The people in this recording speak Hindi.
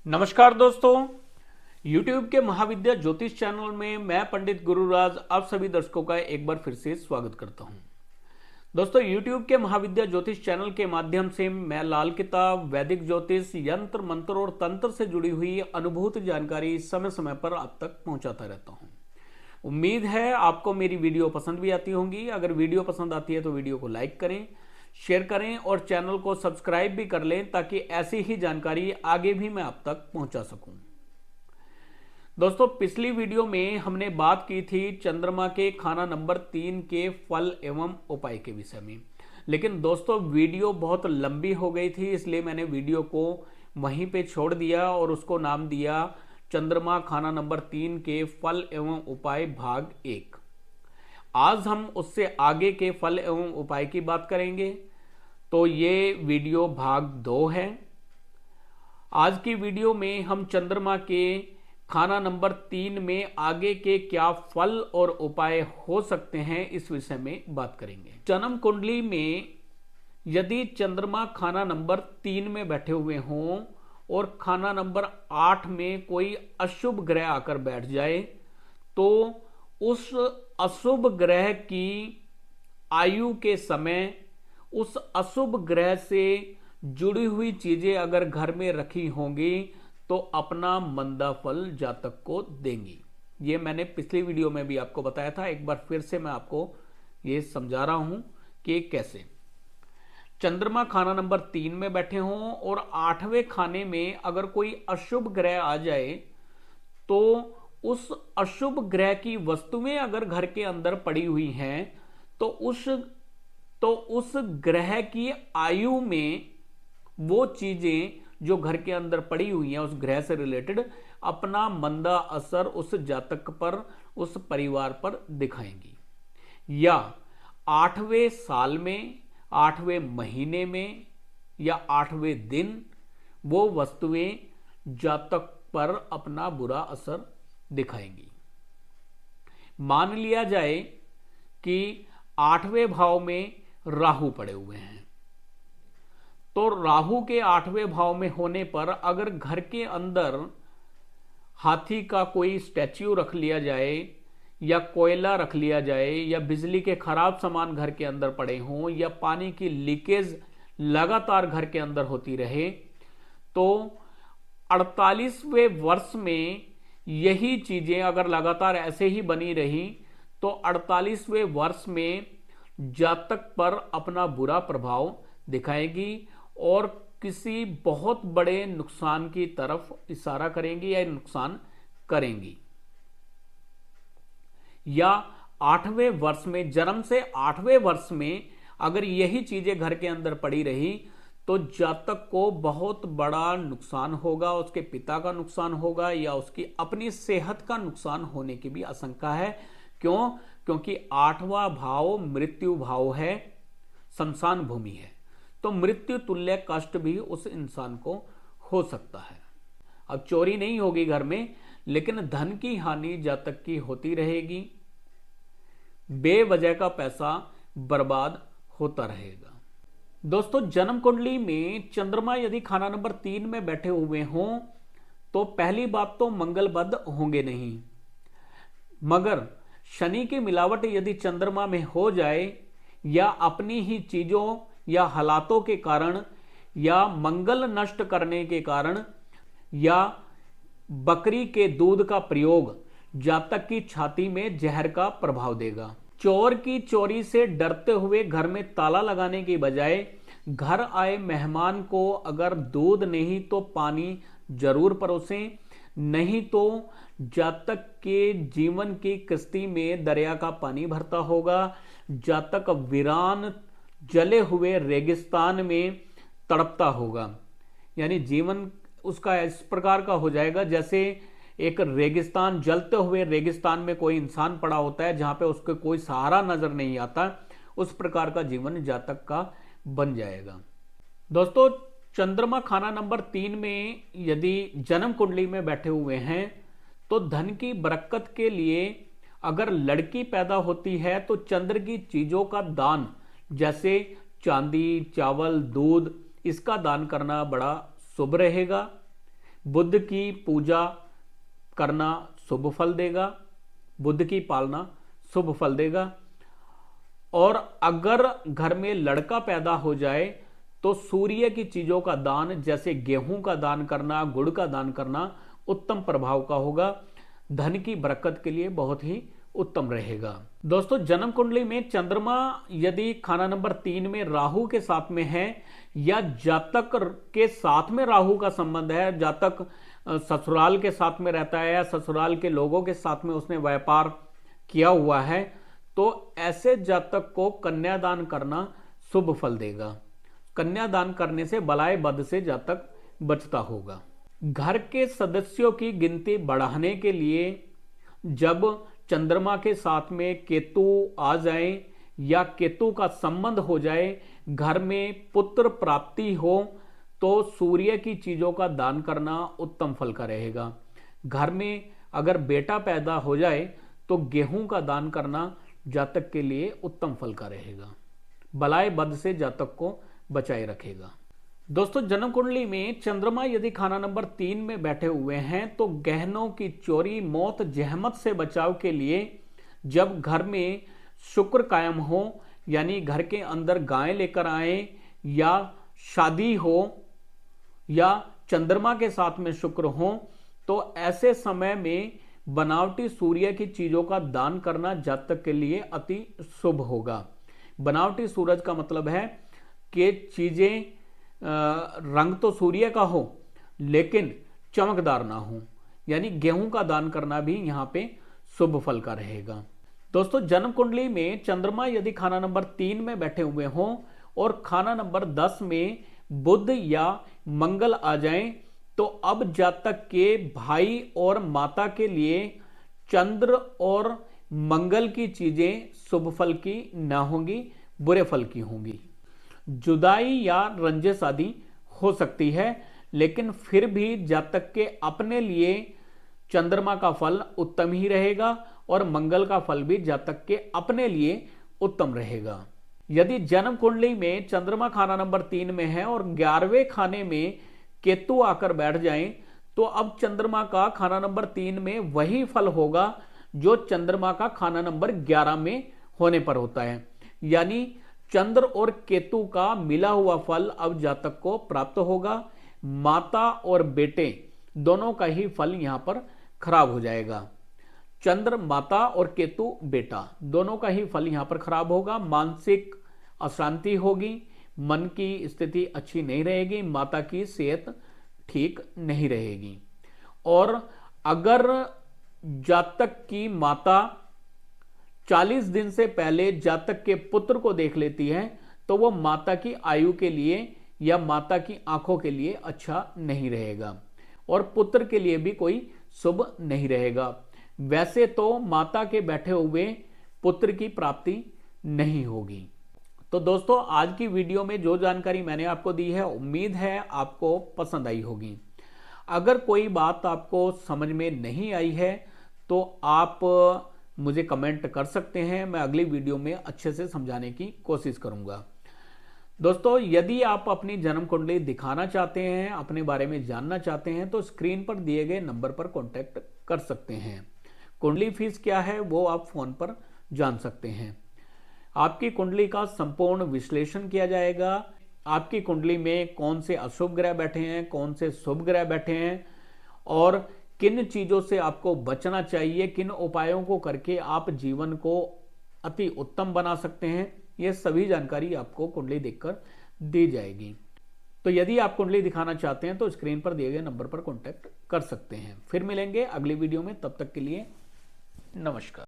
नमस्कार दोस्तों, YouTube के महाविद्या ज्योतिष चैनल में मैं पंडित गुरुराज आप सभी दर्शकों का एक बार फिर से स्वागत करता हूं। दोस्तों, YouTube के महाविद्या ज्योतिष चैनल के माध्यम से मैं लाल किताब, वैदिक ज्योतिष, यंत्र मंत्र और तंत्र से जुड़ी हुई अनुभूत जानकारी समय समय पर आप तक पहुंचाता रहता हूं। उम्मीद है आपको मेरी वीडियो पसंद भी आती होंगी। अगर वीडियो पसंद आती है तो वीडियो को लाइक करें, शेयर करें और चैनल को सब्सक्राइब भी कर लें ताकि ऐसी ही जानकारी आगे भी मैं आप तक पहुंचा सकूं। दोस्तों, पिछली वीडियो में हमने बात की थी चंद्रमा के खाना नंबर 3 के फल एवं उपाय के विषय में, लेकिन दोस्तों वीडियो बहुत लंबी हो गई थी, इसलिए मैंने वीडियो को वहीं पे छोड़ दिया और उसको नाम दिया चंद्रमा खाना नंबर 3 के फल एवं उपाय भाग 1। आज हम उससे आगे के फल एवं उपाय की बात करेंगे, तो ये वीडियो भाग 2 है। आज की वीडियो में हम चंद्रमा के खाना नंबर 3 में आगे के क्या फल और उपाय हो सकते हैं इस विषय में बात करेंगे। जन्म कुंडली में यदि चंद्रमा खाना नंबर 3 में बैठे हुए हों और खाना नंबर 8 में कोई अशुभ ग्रह आकर बैठ जाए, तो उस अशुभ ग्रह की आयु के समय उस अशुभ ग्रह से जुड़ी हुई चीजें अगर घर में रखी होंगी तो अपना मंदा फल जातक को देंगी। ये मैंने पिछली वीडियो में भी आपको बताया था, एक बार फिर से मैं आपको ये समझा रहा हूं कि कैसे। चंद्रमा खाना नंबर 3 में बैठे हों और 8वें खाने में अगर कोई अशुभ ग्रह आ जाए, तो उस अशुभ ग्रह की वस्तुएं अगर घर के अंदर पड़ी हुई हैं तो उस ग्रह की आयु में वो चीजें जो घर के अंदर पड़ी हुई हैं उस ग्रह से रिलेटेड अपना मंदा असर उस जातक पर, उस परिवार पर दिखाएंगी। या 8वें साल में, 8वें महीने में या 8वें दिन वो वस्तुएं जातक पर अपना बुरा असर दिखाएंगी। मान लिया जाए कि 8वें भाव में राहु पड़े हुए हैं, तो राहु के 8वें भाव में होने पर अगर घर के अंदर हाथी का कोई स्टैच्यू रख लिया जाए या कोयला रख लिया जाए या बिजली के खराब सामान घर के अंदर पड़े हों या पानी की लीकेज लगातार घर के अंदर होती रहे, तो 48वें वर्ष में यही चीजें अगर लगातार ऐसे ही बनी रही तो 48वें वर्ष में जातक पर अपना बुरा प्रभाव दिखाएगी और किसी बहुत बड़े नुकसान की तरफ इशारा करेंगी या नुकसान करेंगी। या 8वें वर्ष में, जन्म से 8वें वर्ष में अगर यही चीजें घर के अंदर पड़ी रही तो जातक को बहुत बड़ा नुकसान होगा, उसके पिता का नुकसान होगा या उसकी अपनी सेहत का नुकसान होने की भी आशंका है। क्यों? क्योंकि 8वां भाव मृत्यु भाव है, शमशान भूमि है, तो मृत्यु तुल्य कष्ट भी उस इंसान को हो सकता है। अब चोरी नहीं होगी घर में, लेकिन धन की हानि जातक की होती रहेगी, बेवजह का पैसा बर्बाद होता रहेगा। दोस्तों, जन्म कुंडली में चंद्रमा यदि खाना नंबर 3 में बैठे हुए हों तो पहली बात तो मंगलबद्ध होंगे नहीं, मगर शनि की मिलावट यदि चंद्रमा में हो जाए या अपनी ही चीजों या हालातों के कारण या मंगल नष्ट करने के कारण या बकरी के दूध का प्रयोग जातक की छाती में जहर का प्रभाव देगा। चोर की चोरी से डरते हुए घर में ताला लगाने की बजाय घर आए मेहमान को अगर दूध नहीं तो पानी जरूर परोसें, नहीं तो जातक के जीवन की किश्ती में दरिया का पानी भरता होगा। जातक वीरान जले हुए रेगिस्तान में तड़पता होगा, यानी जीवन उसका इस प्रकार का हो जाएगा जैसे एक रेगिस्तान, जलते हुए रेगिस्तान में कोई इंसान पड़ा होता है जहां पे उसको कोई सहारा नजर नहीं आता, उस प्रकार का जीवन जातक का बन जाएगा। दोस्तों, चंद्रमा खाना नंबर 3 में यदि जन्म कुंडली में बैठे हुए हैं तो धन की बरकत के लिए अगर लड़की पैदा होती है तो चंद्र की चीजों का दान, जैसे चांदी, चावल, दूध, इसका दान करना बड़ा शुभ रहेगा। बुध की पूजा करना शुभ फल देगा, बुध की पालना शुभ फल देगा। और अगर घर में लड़का पैदा हो जाए तो सूर्य की चीजों का दान, जैसे गेहूं का दान करना, गुड़ का दान करना उत्तम प्रभाव का होगा। धन की बरकत के लिए बहुत ही उत्तम रहेगा। दोस्तों, जन्म कुंडली में चंद्रमा यदि खाना नंबर 3 में राहु के साथ में है, या जातक के साथ में राहु का संबंध है, जातक ससुराल के साथ में रहता है या ससुराल के लोगों के साथ में उसने व्यापार किया हुआ है, तो ऐसे जातक को कन्यादान करना शुभ फल देगा। कन्यादान करने से बलाय बद से जातक बचता होगा। घर के सदस्यों की गिनती बढ़ाने के लिए जब चंद्रमा के साथ में केतु आ जाए या केतु का संबंध हो जाए, घर में पुत्र प्राप्ति हो, तो सूर्य की चीजों का दान करना उत्तम फल का रहेगा। घर में अगर बेटा पैदा हो जाए तो गेहूं का दान करना जातक के लिए उत्तम फल का रहेगा, बलाय बद से जातक को बचाए रखेगा। दोस्तों, जन्म कुंडली में चंद्रमा यदि खाना नंबर 3 में बैठे हुए हैं तो गहनों की चोरी, मौत, जहमत से बचाव के लिए जब घर में शुक्र कायम हो, यानी घर के अंदर गाय लेकर आए, या शादी हो, या चंद्रमा के साथ में शुक्र हो, तो ऐसे समय में बनावटी सूर्य की चीजों का दान करना जातक के लिए अति शुभ होगा। बनावटी सूरज का मतलब है कि चीजें रंग तो सूर्य का हो लेकिन चमकदार ना हो, यानी गेहूं का दान करना भी यहां पे शुभ फल का रहेगा। दोस्तों, जन्म कुंडली में चंद्रमा यदि खाना नंबर 3 में बैठे हुए हों और खाना नंबर 10 में बुध या मंगल आ जाएं, तो अब जातक के भाई और माता के लिए चंद्र और मंगल की चीजें शुभ फल की ना होंगी, बुरे फल की होंगी। जुदाई या रंजिश आदि हो सकती है, लेकिन फिर भी जातक के अपने लिए चंद्रमा का फल उत्तम ही रहेगा और मंगल का फल भी जातक के अपने लिए उत्तम रहेगा। यदि जन्म कुंडली में चंद्रमा खाना नंबर 3 में है और 11वें खाने में केतु आकर बैठ जाएं, तो अब चंद्रमा का खाना नंबर 3 में वही फल होगा जो चंद्रमा का खाना नंबर 11 में होने पर होता है, यानी चंद्र और केतु का मिला हुआ फल अब जातक को प्राप्त होगा। माता और बेटे दोनों का ही फल यहां पर खराब हो जाएगा। चंद्र माता और केतु बेटा दोनों का ही फल यहां पर खराब होगा। मानसिक अशांति होगी, मन की स्थिति अच्छी नहीं रहेगी, माता की सेहत ठीक नहीं रहेगी। और अगर जातक की माता 40 दिन से पहले जातक के पुत्र को देख लेती है तो वो माता की आयु के लिए या माता की आंखों के लिए अच्छा नहीं रहेगा और पुत्र के लिए भी कोई शुभ नहीं रहेगा। वैसे तो माता के बैठे हुए पुत्र की प्राप्ति नहीं होगी। तो दोस्तों, आज की वीडियो में जो जानकारी मैंने आपको दी है, उम्मीद है आपको पसंद आई होगी। अगर कोई बात आपको समझ में नहीं आई है तो आप मुझे कमेंट कर सकते हैं, मैं अगली वीडियो में अच्छे से समझाने की कोशिश करूंगा। दोस्तों, यदि आप अपनी जन्म कुंडली दिखाना चाहते हैं, अपने बारे में जानना चाहते हैं, तो स्क्रीन पर दिए गए नंबर पर कॉन्टैक्ट कर सकते हैं। कुंडली फीस क्या है वो आप फोन पर जान सकते हैं। आपकी कुंडली का संपूर्ण विश्लेषण किया जाएगा। आपकी कुंडली में कौन से अशुभ ग्रह बैठे हैं, कौन से शुभ ग्रह बैठे हैं और किन चीजों से आपको बचना चाहिए, किन उपायों को करके आप जीवन को अति उत्तम बना सकते हैं, ये सभी जानकारी आपको कुंडली देखकर दी जाएगी। तो यदि आप कुंडली दिखाना चाहते हैं तो स्क्रीन पर दिए गए नंबर पर कॉन्टैक्ट कर सकते हैं। फिर मिलेंगे अगली वीडियो में, तब तक के लिए नमस्कार।